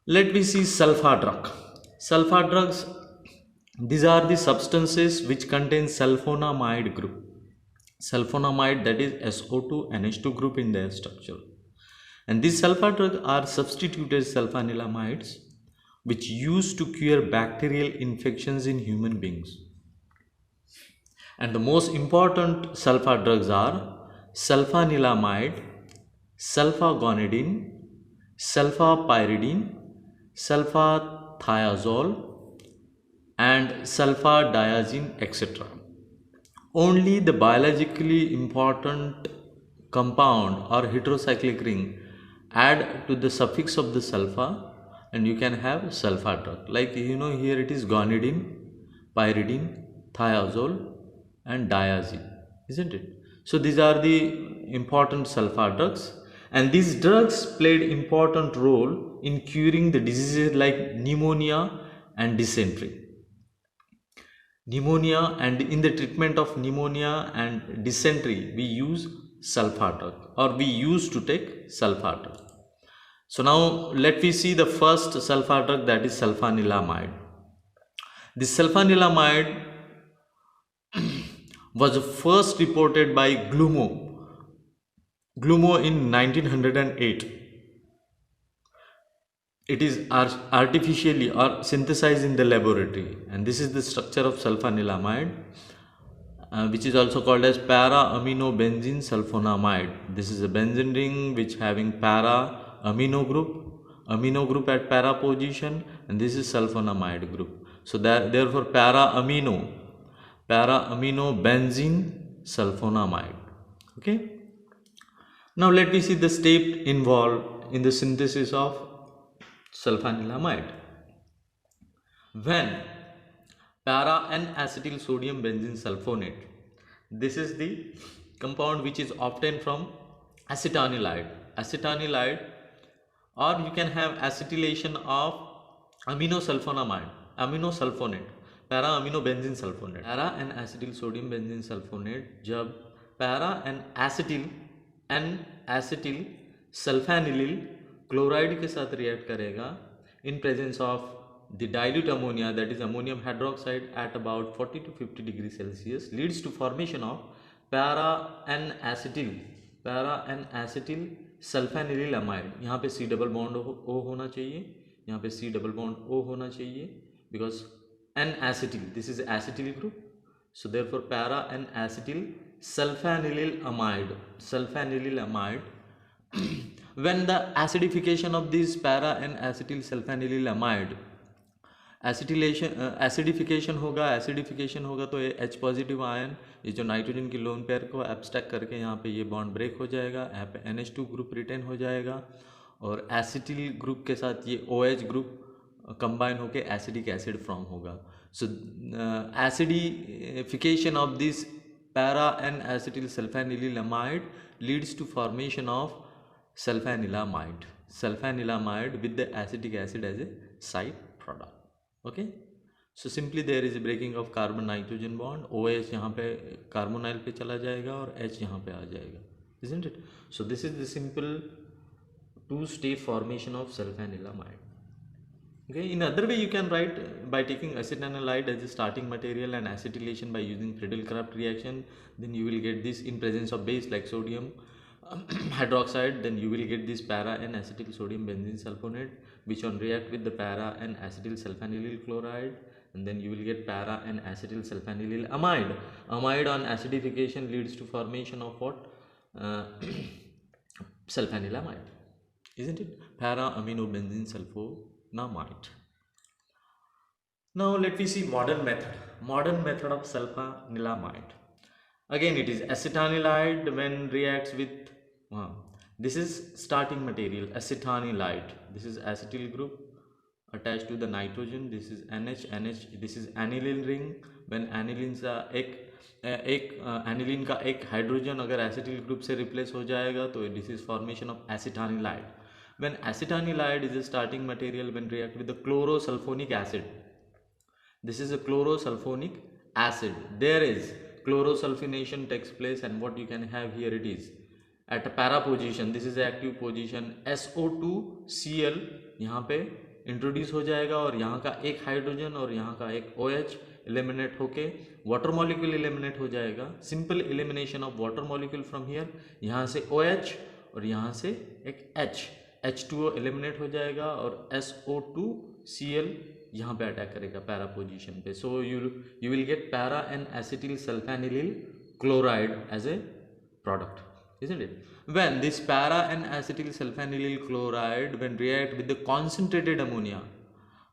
Let me see sulfur drug. Sulfur drugs, these are the substances which contain sulfonamide group. Sulfonamide, that is SO2 NH2 group in their structure. And these sulfur drugs are substituted sulfanilamides which used to cure bacterial infections in human beings. And the most important sulfur drugs are sulfanilamide, sulfagonidine, sulfapyridine, sulfathiazole, and sulfadiazine, etc. Only the biologically important compound or heterocyclic ring add to the suffix of the sulfa and you can have sulfur drug. Like here it is gonidine, pyridine, thiazole and diazine, isn't it? So these are the important sulfur drugs, and these drugs played important role in curing the diseases like pneumonia and dysentery. Pneumonia, and in the treatment of pneumonia and dysentery we use sulfur drug, or we used to take sulfur drug. So now let me see the first sulfur drug, that is sulfanilamide. This sulfanilamide was first reported by Glumo in 1908. It is artificially or synthesized in the laboratory, and this is the structure of sulfanilamide, which is also called as para-aminobenzene sulfonamide. This is a benzene ring which having para-amino group at para position, and this is sulfonamide group. So therefore para-aminobenzene sulfonamide. Okay. Now let me see the step involved in the synthesis of sulfanilamide. When para N-acetyl sodium benzene sulfonate, this is the compound which is obtained from acetanilide, or you can have acetylation of aminosulfonate, para aminobenzene sulfonate. Para N-acetyl sodium benzene sulfonate जब para N-acetyl sulfanylyl chloride के साथ react करेगा in presence of the dilute ammonia, that is ammonium hydroxide at about 40 to 50 degree celsius, leads to formation of para N acetyl sulfanyl amide. यहाँ पे C double bond O होना चाहिए, यहाँ पे C double bond O होना चाहिए, because N acetyl, this is acetyl group, so therefore para N acetyl sulfanyl amide. When the acidification of this para and acetyl sulfanilamide acidification होगा तो ये H positive ion, ये जो nitrogen की lone pair को abstract करके यहाँ पे ये बॉन्ड ब्रेक हो जाएगा, यहाँ पे NH2 ग्रुप रिटेन हो जाएगा और एसिटिल ग्रुप के साथ ये OH ग्रुप कंबाइन होके एसिडिक एसिड फॉर्म होगा. So acidification of this para and acetyl sulfanilamide leads to formation of sulfanilamide with the acetic acid as a side product. Okay, so simply there is a breaking of carbon nitrogen bond, OH यहाँ पे carbonyl पे चला जाएगा और H यहाँ पे आ जाएगा, isn't it? So this is the simple two-step formation of sulfanilamide. Okay, in other way you can write by taking acetanilide as a starting material and acetylation by using Friedel-Crafts reaction, then you will get this in presence of base like sodium hydroxide, then you will get this para and acetyl sodium benzene sulfonate, which on react with the para and acetyl sulfanylyl chloride, and then you will get para and acetyl sulfanylyl amide. Amide on acidification leads to formation of what? Sulfanilamide, isn't it? Para aminobenzene sulfonamide. Now let me see modern method of sulfanilamide. Again it is acetanilide when reacts with this is starting material acetanilide, this is acetyl group attached to the nitrogen, this is NH, this is aniline ring. when aniline का aniline का एक hydrogen अगर acetyl group से replace हो जाएगा तो this is formation of acetanilide. when acetanilide is a starting material when react with the chlorosulphonic acid, this is a chlorosulphonic acid, there is chlorosulfonation takes place, and what you can have here it is at a para position, this is the active position, SO2 Cl यहाँ पे introduce हो जाएगा और यहाँ का एक hydrogen और यहाँ का एक OH एलिमिनेट होके वाटर मॉलिक्यूल एलिमिनेट हो जाएगा. Simple elimination of water molecule from here. यहाँ से OH और यहाँ से एक H2O एलिमिनेट हो जाएगा और SO2Cl यहाँ पे अटैक करेगा पैरा पोजीशन पे. So you will get para and acetyl sulfanyl chloride as a product, isn't it? When this para and acetyl sulfanylyl chloride when react with the concentrated ammonia,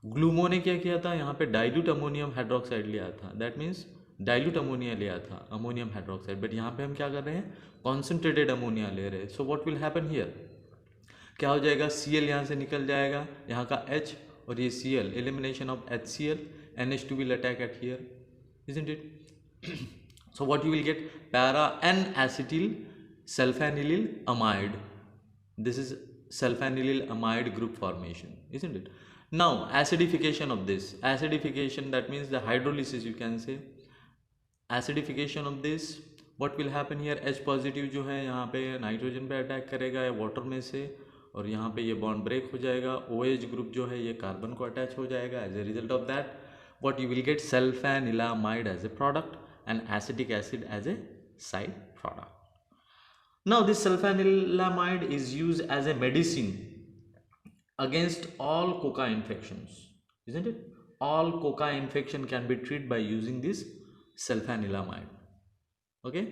ग्लूमो ने क्या किया था, यहाँ पे डाइल्यूट अमोनियम हाइड्रोक्साइड लिया था. That means dilute ammonia लिया था, अमोनियम हाइड्रोक्साइड. बट यहाँ पे हम क्या कर रहे हैं, कॉन्सेंट्रेटेड अमोनिया ले रहे हैं. So what will happen here, क्या हो जाएगा, Cl यहाँ से निकल जाएगा, यहाँ का H और ये Cl, elimination of HCl, NH2 will attack at here, isn't it? So what you will get, para and acetyl sulfanylyl amide. This is sulfanylyl amide group formation, isn't it? Now acidification of this, acidification, that means the hydrolysis, you can say acidification of this. What will happen here, H positive जो है यहाँ पे nitrogen पे attack करेगा या water में से, और यहाँ पे ये बॉन्ड ब्रेक हो जाएगा. OH ग्रुप जो है ये कार्बन को अटैच हो जाएगा. As a result of that what you will get, sulphanilamide as a product and acetic acid as a side product. Now this sulphanilamide is used as a medicine against all coca infections, isn't it? All coca infection can be treated by using this sulphanilamide. Okay.